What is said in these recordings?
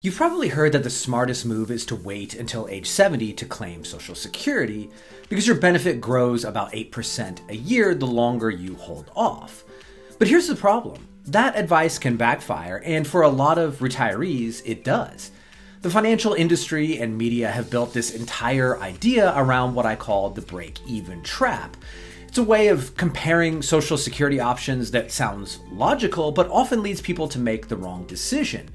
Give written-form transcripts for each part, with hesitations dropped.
You've probably heard that the smartest move is to wait until age 70 to claim Social Security because your benefit grows about 8% a year the longer you hold off. But here's the problem. That advice can backfire, and for a lot of retirees, it does. The financial industry and media have built this entire idea around what I call the break-even trap. It's a way of comparing Social Security options that sounds logical, but often leads people to make the wrong decision.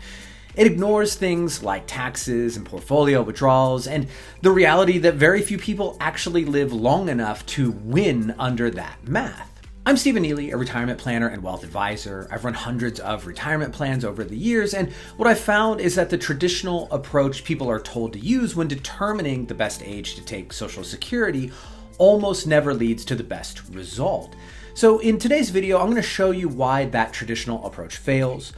It ignores things like taxes and portfolio withdrawals and the reality that very few people actually live long enough to win under that math. I'm Stephen Neely, a retirement planner and wealth advisor. I've run hundreds of retirement plans over the years, and what I've found is that the traditional approach people are told to use when determining the best age to take Social Security almost never leads to the best result. So in today's video, I'm going to show you why that traditional approach fails,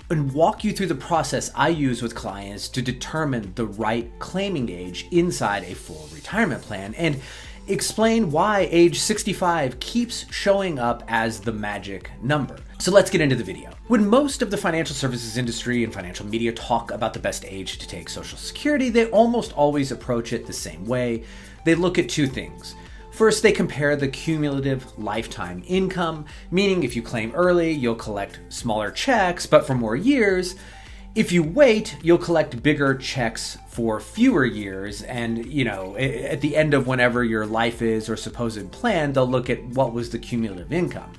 and walk you through the process I use with clients to determine the right claiming age inside a full retirement plan, and explain why age 65 keeps showing up as the magic number. So let's get into the video. When most of the financial services industry and financial media talk about the best age to take Social Security, they almost always approach it the same way. They look at two things. First, they compare the cumulative lifetime income, meaning if you claim early, you'll collect smaller checks, but for more years. If you wait, you'll collect bigger checks for fewer years, and at the end of whenever your life is or supposed plan, they'll look at what was the cumulative income.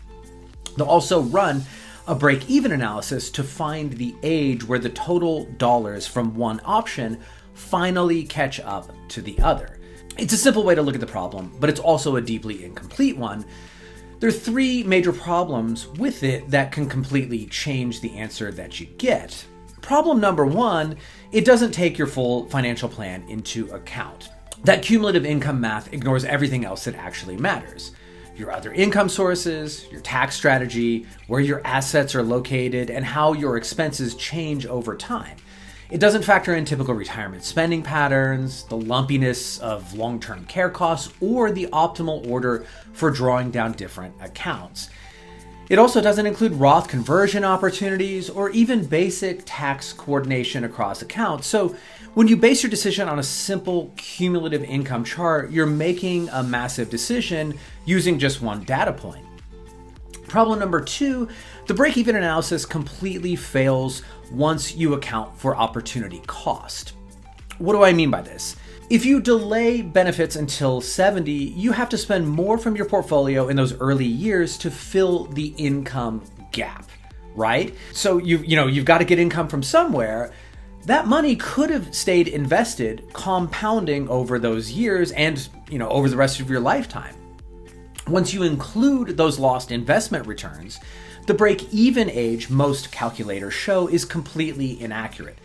They'll also run a break-even analysis to find the age where the total dollars from one option finally catch up to the other. It's a simple way to look at the problem, but it's also a deeply incomplete one. There are three major problems with it that can completely change the answer that you get. Problem number one, it doesn't take your full financial plan into account. That cumulative income math ignores everything else that actually matters. Your other income sources, your tax strategy, where your assets are located, and how your expenses change over time. It doesn't factor in typical retirement spending patterns, the lumpiness of long-term care costs, or the optimal order for drawing down different accounts. It also doesn't include Roth conversion opportunities or even basic tax coordination across accounts. So when you base your decision on a simple cumulative income chart, you're making a massive decision using just one data point. Problem number two, the break-even analysis completely fails once you account for opportunity cost. What do I mean by this? If you delay benefits until 70, you have to spend more from your portfolio in those early years to fill the income gap, right? So you've got to get income from somewhere. That money could have stayed invested, compounding over those years and over the rest of your lifetime. Once you include those lost investment returns, the break-even age most calculators show is completely inaccurate.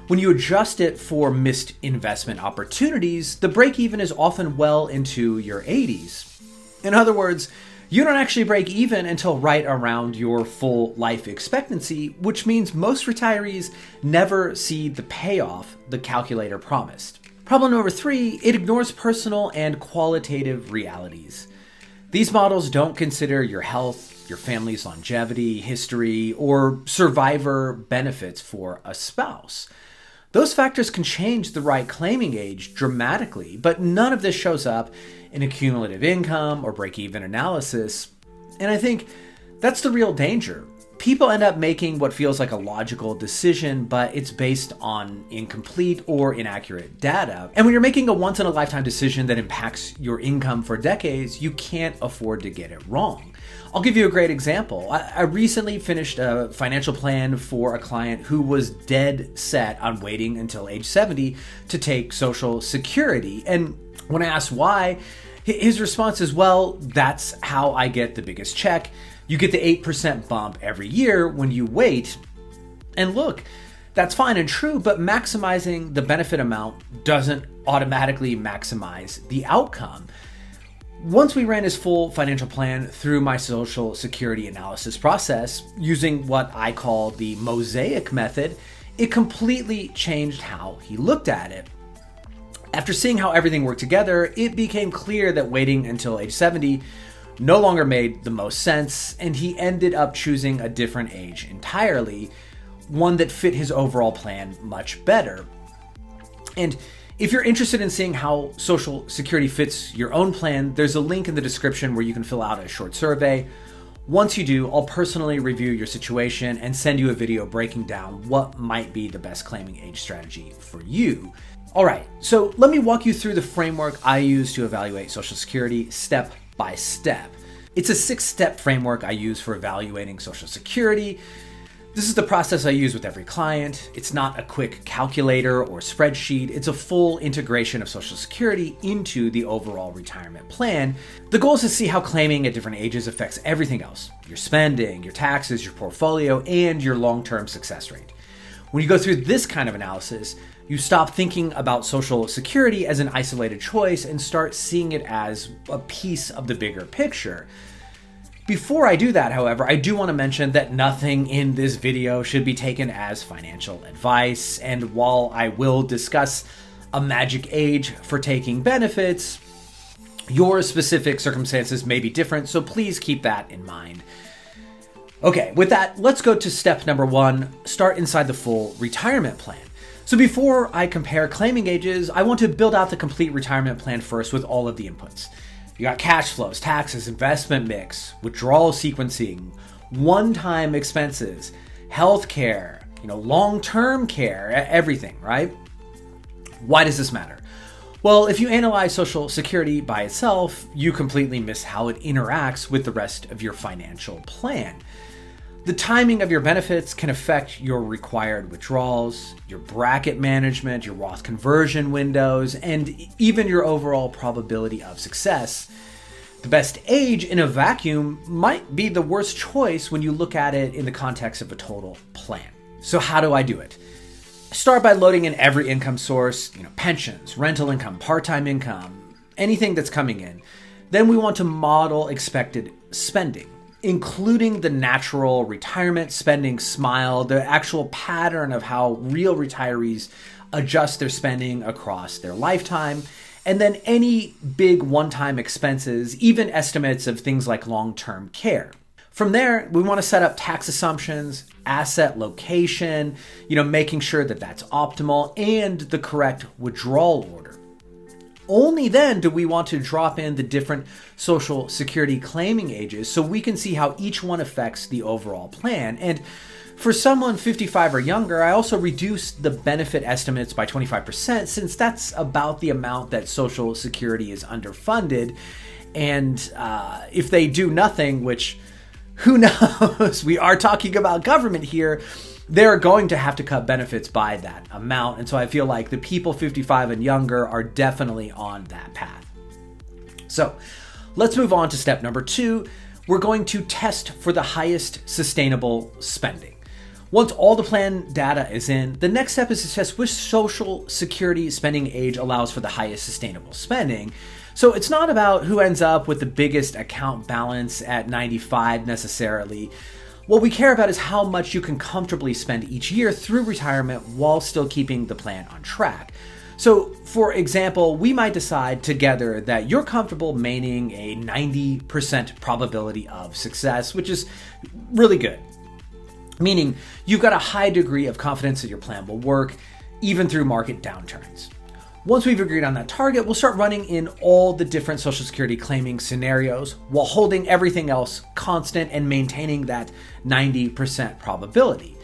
When you adjust it for missed investment opportunities, the break-even is often well into your 80s. In other words, you don't actually break even until right around your full life expectancy, which means most retirees never see the payoff the calculator promised. Problem number three, it ignores personal and qualitative realities. These models don't consider your health, your family's longevity, history, or survivor benefits for a spouse. Those factors can change the right claiming age dramatically, but none of this shows up in a cumulative income or break-even analysis. And I think that's the real danger. People end up making what feels like a logical decision, but it's based on incomplete or inaccurate data. And when you're making a once-in-a-lifetime decision that impacts your income for decades, you can't afford to get it wrong. I'll give you a great example. I recently finished a financial plan for a client who was dead set on waiting until age 70 to take Social Security. And when I asked why, his response is, well, that's how I get the biggest check. You get the 8% bump every year when you wait. And look, that's fine and true, but maximizing the benefit amount doesn't automatically maximize the outcome. Once we ran his full financial plan through my Social Security analysis process, using what I call the mosaic method, it completely changed how he looked at it. After seeing how everything worked together, it became clear that waiting until age 70 no longer made the most sense, and he ended up choosing a different age entirely, one that fit his overall plan much better. And if you're interested in seeing how Social Security fits your own plan, there's a link in the description where you can fill out a short survey. Once you do, I'll personally review your situation and send you a video breaking down what might be the best claiming age strategy for you. All right, so let me walk you through the framework I use to evaluate Social Security step by step. It's a 6-step framework I use for evaluating Social Security. This is the process I use with every client. It's not a quick calculator or spreadsheet. It's a full integration of Social Security into the overall retirement plan. The goal is to see how claiming at different ages affects everything else: your spending, your taxes, your portfolio, and your long-term success rate. When you go through this kind of analysis, you stop thinking about Social Security as an isolated choice and start seeing it as a piece of the bigger picture. Before I do that, however, I do want to mention that nothing in this video should be taken as financial advice, and while I will discuss a magic age for taking benefits, your specific circumstances may be different, so please keep that in mind. Okay, with that, let's go to step number 1, start inside the full retirement plan. So before I compare claiming ages, I want to build out the complete retirement plan first with all of the inputs. You got cash flows, taxes, investment mix, withdrawal sequencing, one-time expenses, healthcare, long-term care, everything, right? Why does this matter? Well, if you analyze Social Security by itself, you completely miss how it interacts with the rest of your financial plan. The timing of your benefits can affect your required withdrawals, your bracket management, your Roth conversion windows, and even your overall probability of success. The best age in a vacuum might be the worst choice when you look at it in the context of a total plan. So how do I do it? Start by loading in every income source, pensions, rental income, part-time income, anything that's coming in. Then we want to model expected spending, including the natural retirement spending smile, the actual pattern of how real retirees adjust their spending across their lifetime, and then any big one-time expenses, even estimates of things like long-term care. From there, we want to set up tax assumptions, asset location, making sure that that's optimal, and the correct withdrawal order. Only then do we want to drop in the different Social Security claiming ages so we can see how each one affects the overall plan. And for someone 55 or younger, I also reduce the benefit estimates by 25% since that's about the amount that Social Security is underfunded. And if they do nothing, which who knows, we are talking about government here, they're going to have to cut benefits by that amount. And so I feel like the people 55 and younger are definitely on that path. So let's move on to step number 2. We're going to test for the highest sustainable spending. Once all the plan data is in, the next step is to test which Social Security spending age allows for the highest sustainable spending. So it's not about who ends up with the biggest account balance at 95 necessarily. What we care about is how much you can comfortably spend each year through retirement while still keeping the plan on track. So, for example, we might decide together that you're comfortable maintaining a 90% probability of success, which is really good. Meaning, you've got a high degree of confidence that your plan will work, even through market downturns. Once we've agreed on that target, we'll start running in all the different Social Security claiming scenarios while holding everything else constant and maintaining that 90% probability.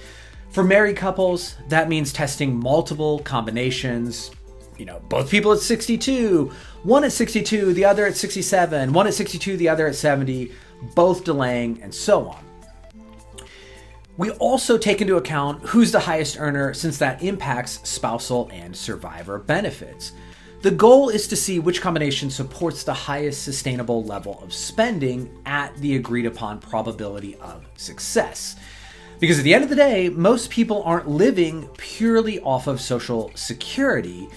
For married couples, that means testing multiple combinations, both people at 62, one at 62, the other at 67, one at 62, the other at 70, both delaying, and so on. We also take into account who's the highest earner since that impacts spousal and survivor benefits. The goal is to see which combination supports the highest sustainable level of spending at the agreed upon probability of success. Because at the end of the day, most people aren't living purely off of Social Security.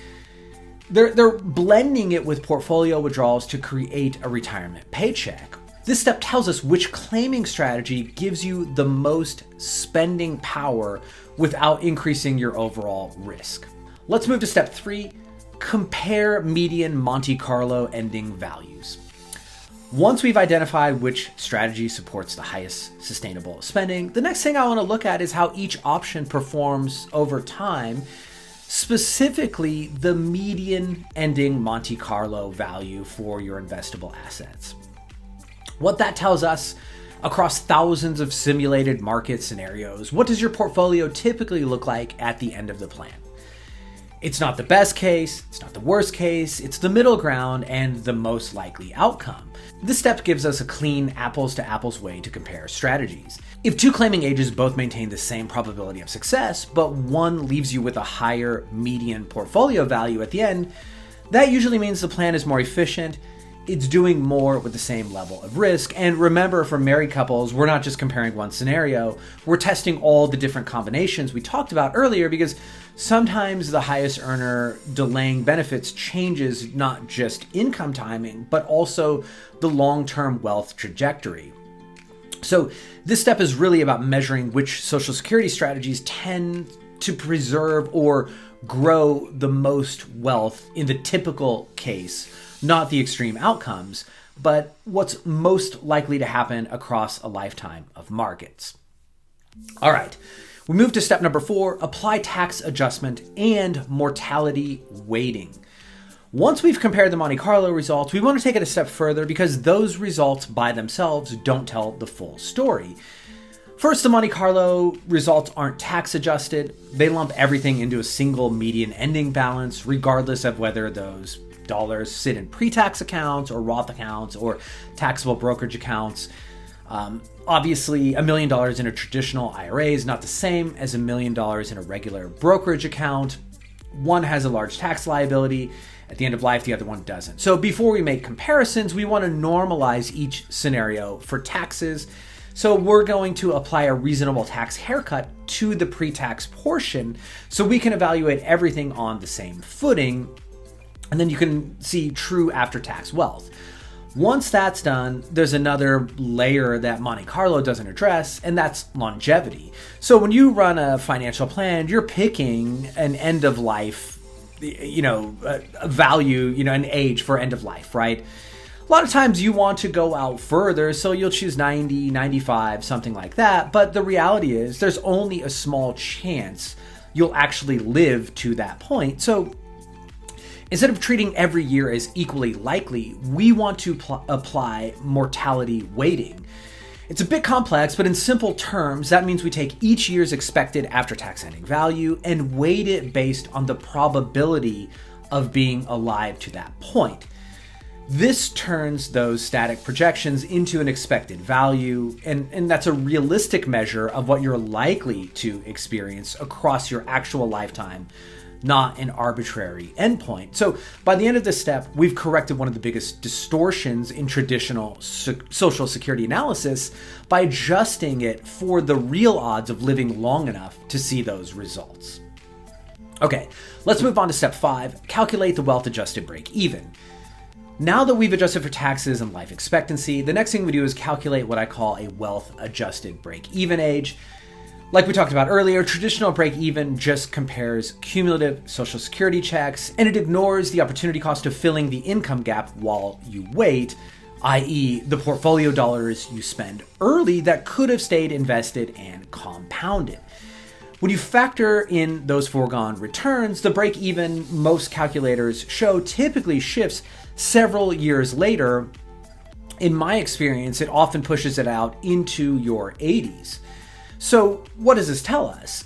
They're blending it with portfolio withdrawals to create a retirement paycheck. This step tells us which claiming strategy gives you the most spending power without increasing your overall risk. Let's move to step 3, compare median Monte Carlo ending values. Once we've identified which strategy supports the highest sustainable spending, the next thing I want to look at is how each option performs over time, specifically the median ending Monte Carlo value for your investable assets. What that tells us across thousands of simulated market scenarios, what does your portfolio typically look like at the end of the plan? It's not the best case, it's not the worst case, it's the middle ground and the most likely outcome. This step gives us a clean apples to apples way to compare strategies. If two claiming ages both maintain the same probability of success, but one leaves you with a higher median portfolio value at the end, that usually means the plan is more efficient, it's doing more with the same level of risk. And remember, for married couples, we're not just comparing one scenario, we're testing all the different combinations we talked about earlier, because sometimes the highest earner delaying benefits changes not just income timing, but also the long-term wealth trajectory. So this step is really about measuring which Social Security strategies tend to preserve or grow the most wealth in the typical case, not the extreme outcomes, but what's most likely to happen across a lifetime of markets. All right, we move to step number 4, apply tax adjustment and mortality weighting. Once we've compared the Monte Carlo results, we want to take it a step further because those results by themselves don't tell the full story. First, the Monte Carlo results aren't tax adjusted. They lump everything into a single median ending balance, regardless of whether those dollars sit in pre-tax accounts or Roth accounts or taxable brokerage accounts. Obviously, $1 million in a traditional IRA is not the same as $1 million in a regular brokerage account. One has a large tax liability at the end of life, the other one doesn't. So before we make comparisons, we want to normalize each scenario for taxes. So we're going to apply a reasonable tax haircut to the pre-tax portion so we can evaluate everything on the same footing, and then you can see true after-tax wealth. Once that's done, there's another layer that Monte Carlo doesn't address, and that's longevity. So when you run a financial plan, you're picking an end of life, a value, an age for end of life, right? A lot of times you want to go out further, so you'll choose 90, 95, something like that. But the reality is there's only a small chance you'll actually live to that point. So instead of treating every year as equally likely, we want to apply mortality weighting. It's a bit complex, but in simple terms, that means we take each year's expected after-tax ending value and weight it based on the probability of being alive to that point. This turns those static projections into an expected value, and that's a realistic measure of what you're likely to experience across your actual lifetime, not an arbitrary endpoint. So by the end of this step, we've corrected one of the biggest distortions in traditional Social Security analysis by adjusting it for the real odds of living long enough to see those results. Okay, let's move on to step 5, calculate the wealth adjusted break even. Now that we've adjusted for taxes and life expectancy, the next thing we do is calculate what I call a wealth adjusted break even age. Like we talked about earlier, traditional break-even just compares cumulative Social Security checks, and it ignores the opportunity cost of filling the income gap while you wait, i.e. the portfolio dollars you spend early that could have stayed invested and compounded. When you factor in those foregone returns, the break-even most calculators show typically shifts several years later. In my experience, it often pushes it out into your 80s. So what does this tell us?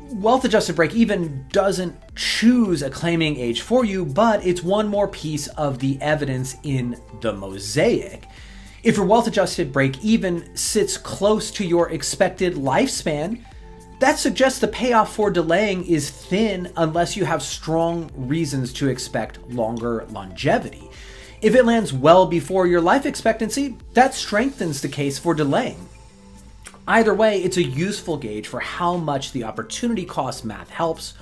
Wealth adjusted break even doesn't choose a claiming age for you, but it's one more piece of the evidence in the mosaic. If your wealth adjusted break even sits close to your expected lifespan, that suggests the payoff for delaying is thin unless you have strong reasons to expect longer longevity. If it lands well before your life expectancy, that strengthens the case for delaying. Either way, it's a useful gauge for how much the opportunity cost math helps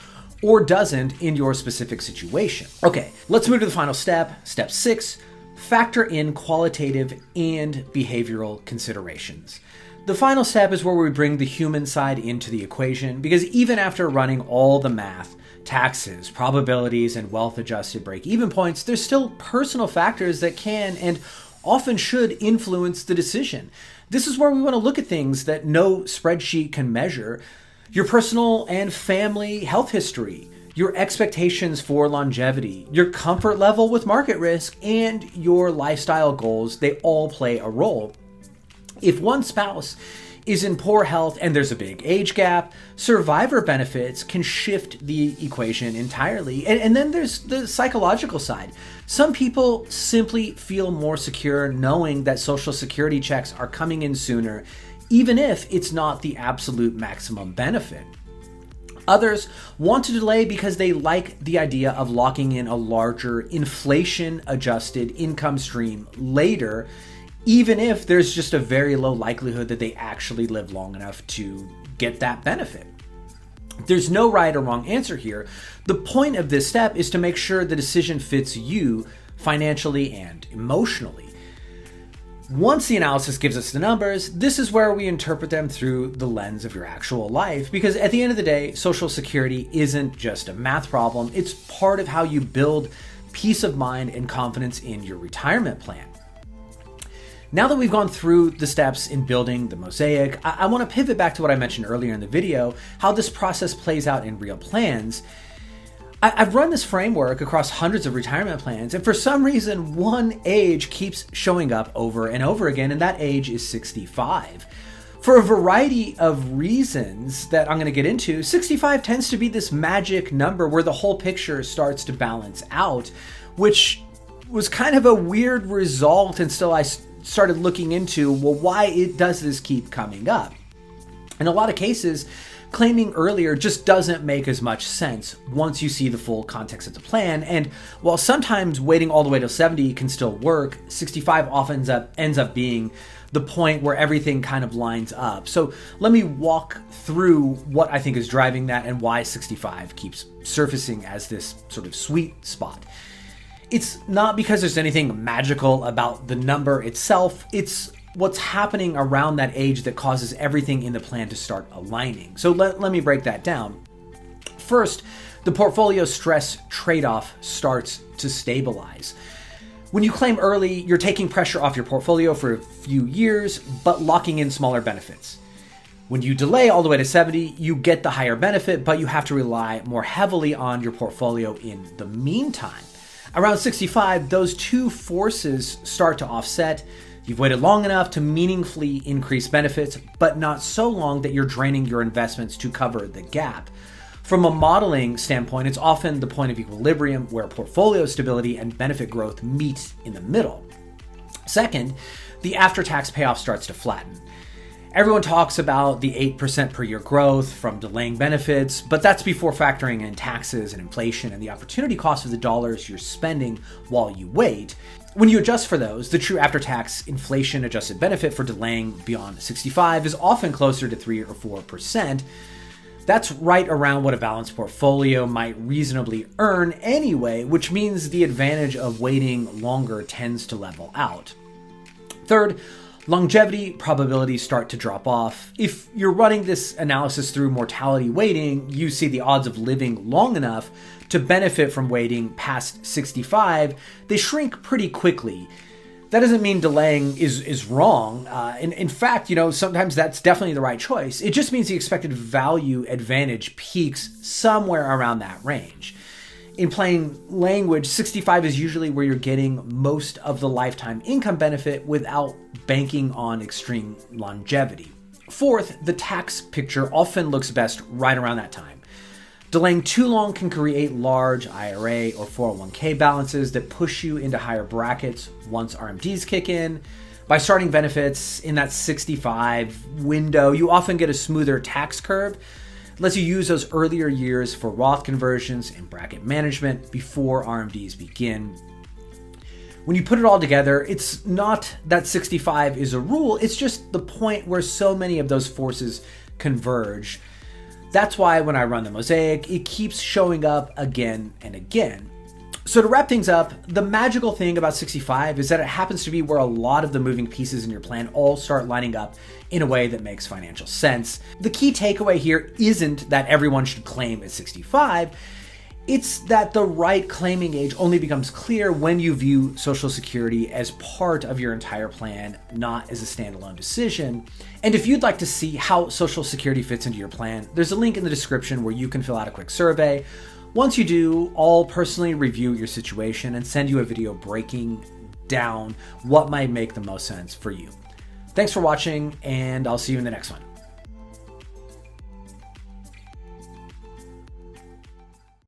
or doesn't in your specific situation. Okay, let's move to the final step, step 6, factor in qualitative and behavioral considerations. The final step is where we bring the human side into the equation, because even after running all the math, taxes, probabilities, and wealth adjusted break-even points, there's still personal factors that can and often should influence the decision. This is where we want to look at things that no spreadsheet can measure: your personal and family health history, your expectations for longevity, your comfort level with market risk, and your lifestyle goals. They all play a role. If one spouse is in poor health and there's a big age gap, survivor benefits can shift the equation entirely. And then there's the psychological side. Some people simply feel more secure knowing that Social Security checks are coming in sooner, even if it's not the absolute maximum benefit. Others want to delay because they like the idea of locking in a larger inflation-adjusted income stream later, even if there's just a very low likelihood that they actually live long enough to get that benefit. There's no right or wrong answer here. The point of this step is to make sure the decision fits you financially and emotionally. Once the analysis gives us the numbers, this is where we interpret them through the lens of your actual life, because at the end of the day, Social Security isn't just a math problem. It's part of how you build peace of mind and confidence in your retirement plan. Now that we've gone through the steps in building the mosaic, I want to pivot back to what I mentioned earlier in the video, how this process plays out in real plans. I've run this framework across hundreds of retirement plans, and for some reason, one age keeps showing up over and over again, and that age is 65. For a variety of reasons that I'm going to get into, 65 tends to be this magic number where the whole picture starts to balance out, which was kind of a weird result until I started looking into, well, why does this keep coming up? In a lot of cases, claiming earlier just doesn't make as much sense once you see the full context of the plan. And while sometimes waiting all the way to 70 can still work, 65 often ends up being the point where everything kind of lines up. So let me walk through what I think is driving that and why 65 keeps surfacing as this sort of sweet spot. It's not because there's anything magical about the number itself. It's what's happening around that age that causes everything in the plan to start aligning. So let me break that down. First, the portfolio stress trade-off starts to stabilize. When you claim early, you're taking pressure off your portfolio for a few years, but locking in smaller benefits. When you delay all the way to 70, you get the higher benefit, but you have to rely more heavily on your portfolio in the meantime. Around 65, those two forces start to offset. You've waited long enough to meaningfully increase benefits, but not so long that you're draining your investments to cover the gap. From a modeling standpoint, it's often the point of equilibrium where portfolio stability and benefit growth meet in the middle. Second, the after-tax payoff starts to flatten. Everyone talks about the 8% per year growth from delaying benefits, but that's before factoring in taxes and inflation and the opportunity cost of the dollars you're spending while you wait. When you adjust for those, the true after-tax inflation-adjusted benefit for delaying beyond 65 is often closer to 3 or 4%. That's right around what a balanced portfolio might reasonably earn anyway, which means the advantage of waiting longer tends to level out. Third, longevity probabilities start to drop off. If you're running this analysis through mortality weighting, you see the odds of living long enough to benefit from waiting past 65, they shrink pretty quickly. That doesn't mean delaying is wrong. In fact, sometimes that's definitely the right choice. It just means the expected value advantage peaks somewhere around that range. In plain language, 65 is usually where you're getting most of the lifetime income benefit without banking on extreme longevity. Fourth, the tax picture often looks best right around that time. Delaying too long can create large IRA or 401k balances that push you into higher brackets once RMDs kick in. By starting benefits in that 65 window, you often get a smoother tax curve. Lets you use those earlier years for Roth conversions and bracket management before RMDs begin. When you put it all together, it's not that 65 is a rule, it's just the point where so many of those forces converge. That's why when I run the mosaic, it keeps showing up again and again. So to wrap things up, the magical thing about 65 is that it happens to be where a lot of the moving pieces in your plan all start lining up in a way that makes financial sense. The key takeaway here isn't that everyone should claim at 65. It's that the right claiming age only becomes clear when you view Social Security as part of your entire plan, not as a standalone decision. And if you'd like to see how Social Security fits into your plan, there's a link in the description where you can fill out a quick survey. Once you do, I'll personally review your situation and send you a video breaking down what might make the most sense for you. Thanks for watching, and I'll see you in the next one.